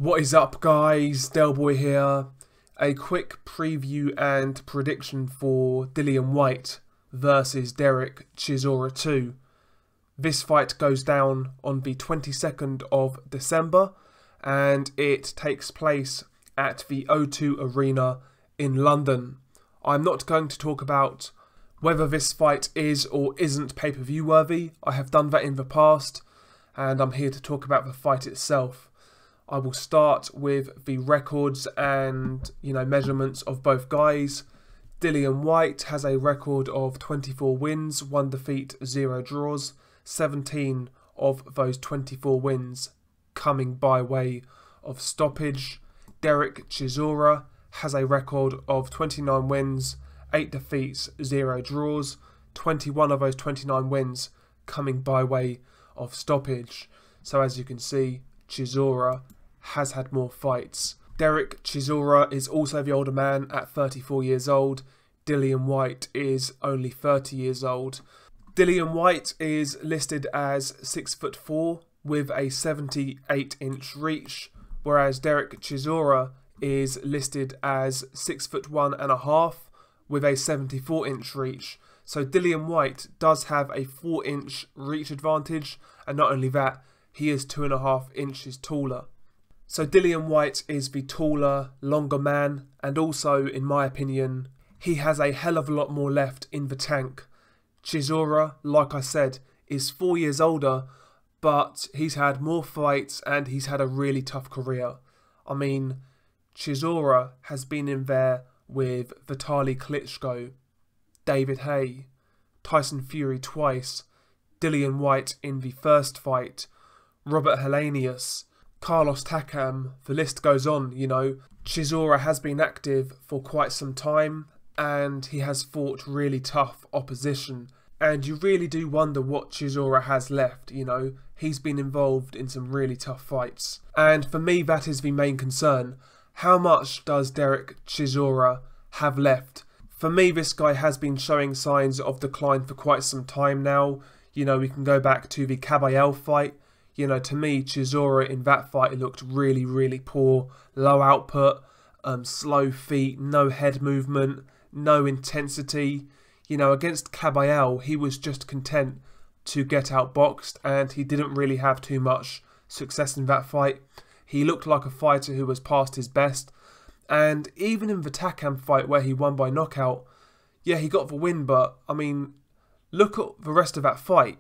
What is up, guys? Delboy here. A quick preview and prediction for Dillian Wyhte versus Dereck Chisora 2. This fight goes down on the 22nd of December and it takes place at the O2 Arena in London. I'm not going to talk about whether this fight is or isn't pay-per-view worthy. I have done that in the past and I'm here to talk about the fight itself. I will start with the records and, measurements of both guys. Dillian Wyhte has a record of 24 wins, 1 defeat, 0 draws. 17 of those 24 wins coming by way of stoppage. Dereck Chisora has a record of 29 wins, 8 defeats, 0 draws. 21 of those 29 wins coming by way of stoppage. So as you can see, Chisora has had more fights. Dereck Chisora is also the older man at 34 years old. Dillian Wyhte is only 30 years old. Dillian Wyhte is listed as 6'4" with a 78-inch reach, whereas Dereck Chisora is listed as 6'1.5" with a 74-inch reach. So Dillian Wyhte does have a 4-inch reach advantage, and not only that, he is 2.5 inches taller. So Dillian Wyhte is the taller, longer man, and also, in my opinion, he has a hell of a lot more left in the tank. Chisora, like I said, is 4 years older, but he's had more fights and he's had a really tough career. I mean, Chisora has been in there with Vitaly Klitschko, David Haye, Tyson Fury twice, Dillian Wyhte in the first fight, Robert Helenius, Carlos Takam, the list goes on, Chisora has been active for quite some time and he has fought really tough opposition. And you really do wonder what Chisora has left, He's been involved in some really tough fights. And for me, that is the main concern. How much does Dereck Chisora have left? For me, this guy has been showing signs of decline for quite some time now. We can go back to the Caballel fight. To me, Chisora in that fight looked really, really poor. Low output, slow feet, no head movement, no intensity. Against Caballel, he was just content to get outboxed and he didn't really have too much success in that fight. He looked like a fighter who was past his best. And even in the Takam fight where he won by knockout, yeah, he got the win, but, look at the rest of that fight.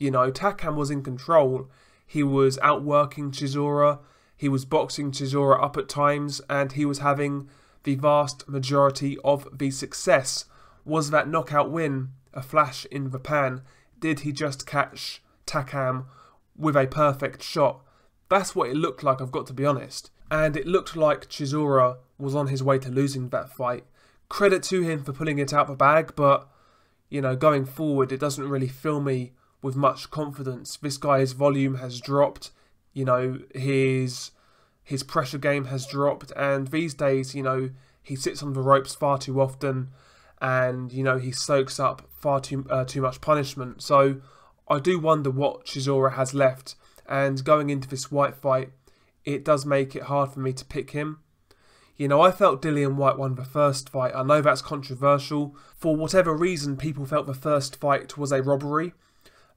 Takam was in control. He was outworking Chisora, he was boxing Chisora up at times, and he was having the vast majority of the success. Was that knockout win a flash in the pan? Did he just catch Takam with a perfect shot? That's what it looked like, I've got to be honest. And it looked like Chisora was on his way to losing that fight. Credit to him for pulling it out the bag, but, going forward, it doesn't really fill me with much confidence. This guy's volume has dropped, his pressure game has dropped, and these days, he sits on the ropes far too often, and he soaks up far too much punishment. So I do wonder what Chisora has left, and going into this Wyhte fight, it does make it hard for me to pick him. I felt Dillian Wyhte won the first fight. I know that's controversial. For whatever reason, people felt the first fight was a robbery.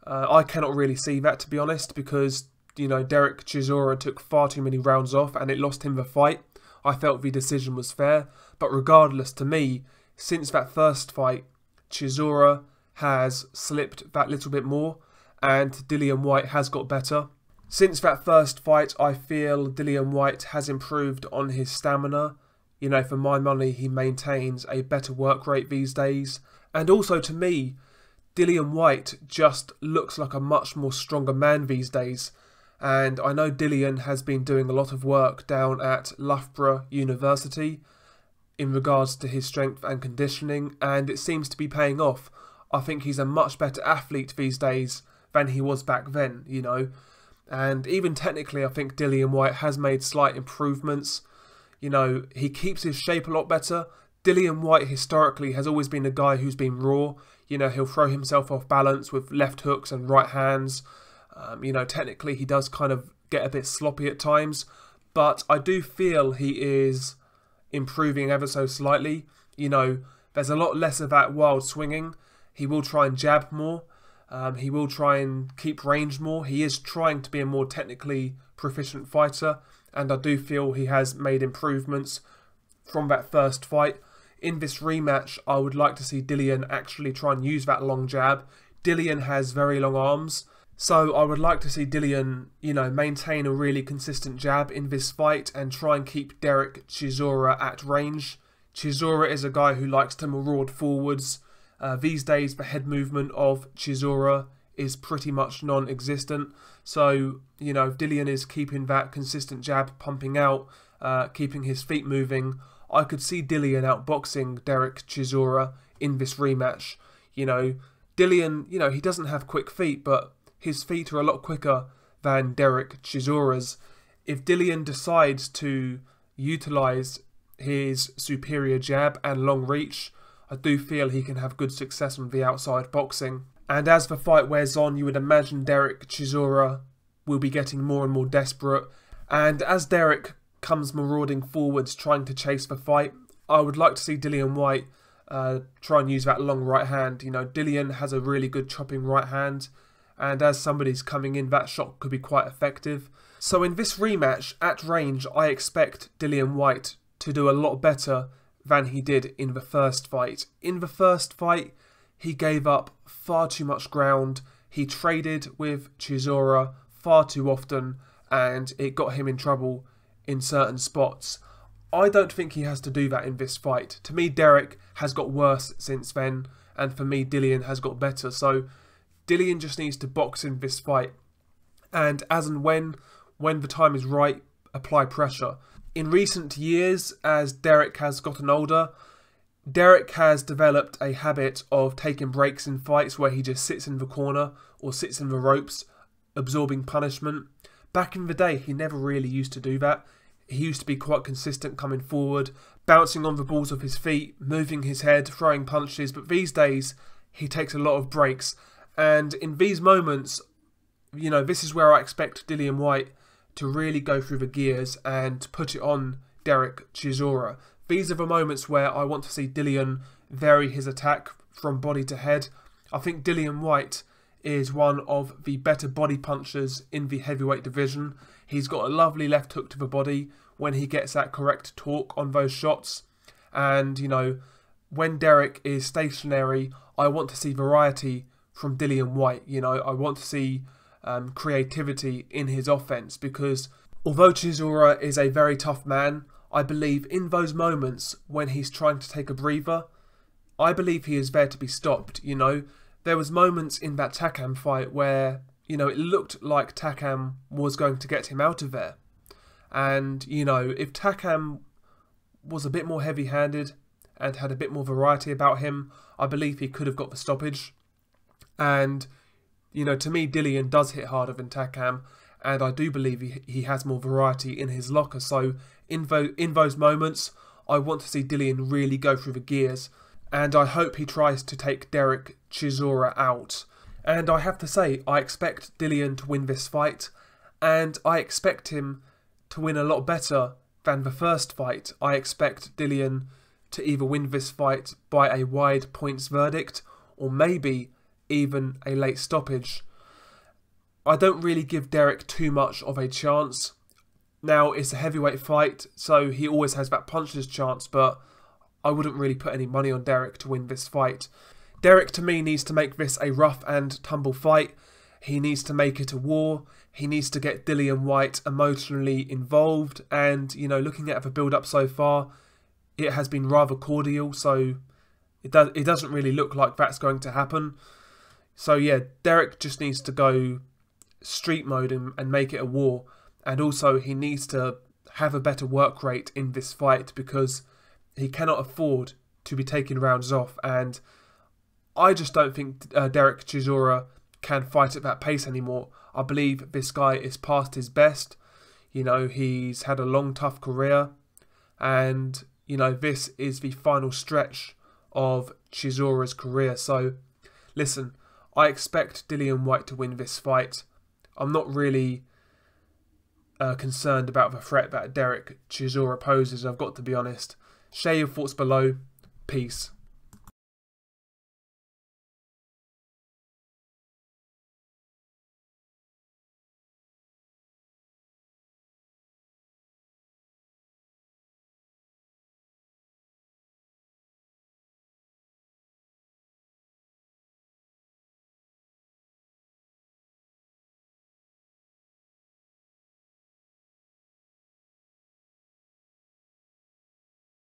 I cannot really see that, to be honest, because, Dereck Chisora took far too many rounds off and it lost him the fight. I felt the decision was fair, but regardless, to me, since that first fight, Chisora has slipped that little bit more and Dillian Wyhte has got better. Since that first fight, I feel Dillian Wyhte has improved on his stamina. For my money, he maintains a better work rate these days. And also to me, Dillian Wyhte just looks like a much more stronger man these days. And I know Dillian has been doing a lot of work down at Loughborough University in regards to his strength and conditioning, and it seems to be paying off. I think he's a much better athlete these days than he was back then, And even technically, I think Dillian Wyhte has made slight improvements. He keeps his shape a lot better. Dillian Wyhte historically has always been a guy who's been raw. He'll throw himself off balance with left hooks and right hands. Technically he does kind of get a bit sloppy at times. but I do feel he is improving ever so slightly. You know, there's a lot less of that wild swinging. He will try and jab more. He will try and keep range more. He is trying to be a more technically proficient fighter, and I do feel he has made improvements from that first fight. In this rematch, I would like to see Dillian actually try and use that long jab. Dillian has very long arms, so I would like to see Dillian, you know, maintain a really consistent jab in this fight and try and keep Dereck Chisora at range. Chisora is a guy who likes to maraud forwards. These days, the head movement of Chisora is pretty much non-existent. So, you know, if Dillian is keeping that consistent jab pumping out, keeping his feet moving, I could see Dillian outboxing Dereck Chisora in this rematch. You know, Dillian, you know, he doesn't have quick feet, but his feet are a lot quicker than Dereck Chisora's. If Dillian decides to utilise his superior jab and long reach, I do feel he can have good success on the outside boxing. And as the fight wears on, you would imagine Dereck Chisora will be getting more and more desperate. And as Dereck comes marauding forwards trying to chase the fight, I would like to see Dillian Wyhte try and use that long right hand. You know, Dillian has a really good chopping right hand, and as somebody's coming in, that shot could be quite effective. So in this rematch, at range, I expect Dillian Wyhte to do a lot better than he did in the first fight. In the first fight, he gave up far too much ground. He traded with Chisora far too often, and it got him in trouble in certain spots. I don't think he has to do that in this fight. To me, Dereck has got worse since then, and for me, Dillian has got better. So Dillian just needs to box in this fight, and as and when the time is right, apply pressure. In recent years, as Dereck has gotten older, Dereck has developed a habit of taking breaks in fights where he just sits in the corner or sits in the ropes, absorbing punishment. Back in the day, he never really used to do that. He used to be quite consistent coming forward, bouncing on the balls of his feet, moving his head, throwing punches, but these days, he takes a lot of breaks. And in these moments, you know, this is where I expect Dillian Wyhte to really go through the gears and put it on Dereck Chisora. These are the moments where I want to see Dillian vary his attack from body to head. I think Dillian Wyhte is one of the better body punchers in the heavyweight division. He's got a lovely left hook to the body when he gets that correct torque on those shots. And, you know, when Dereck is stationary, I want to see variety from Dillian Wyhte. You know, I want to see creativity in his offense, because although Chisora is a very tough man, I believe in those moments when he's trying to take a breather, I believe he is there to be stopped. You know, there was moments in that Takam fight where, you know, it looked like Takam was going to get him out of there. And, you know, if Takam was a bit more heavy-handed and had a bit more variety about him, I believe he could have got the stoppage. And, you know, to me, Dillian does hit harder than Takam, and I do believe he has more variety in his locker. So in those moments, I want to see Dillian really go through the gears, and I hope he tries to take Dereck Chisora out. And I have to say, I expect Dillian to win this fight, and I expect him to win a lot better than the first fight. I expect Dillian to either win this fight by a wide points verdict, or maybe even a late stoppage. I don't really give Dereck too much of a chance. Now, it's a heavyweight fight, so he always has that puncher's chance, but I wouldn't really put any money on Dereck to win this fight. Dereck, to me, needs to make this a rough and tumble fight. He needs to make it a war. He needs to get Dillian Wyhte emotionally involved, and, you know, looking at the build-up so far, it has been rather cordial, so it doesn't really look like that's going to happen. So yeah, Dereck just needs to go street mode and make it a war. And also he needs to have a better work rate in this fight, because he cannot afford to be taking rounds off. And I just don't think Dereck Chisora can fight at that pace anymore. I believe this guy is past his best. You know, he's had a long, tough career. And, you know, this is the final stretch of Chisora's career. So, listen, I expect Dillian Wyhte to win this fight. I'm not really concerned about the threat that Dereck Chisora poses, I've got to be honest. Share your thoughts below. Peace.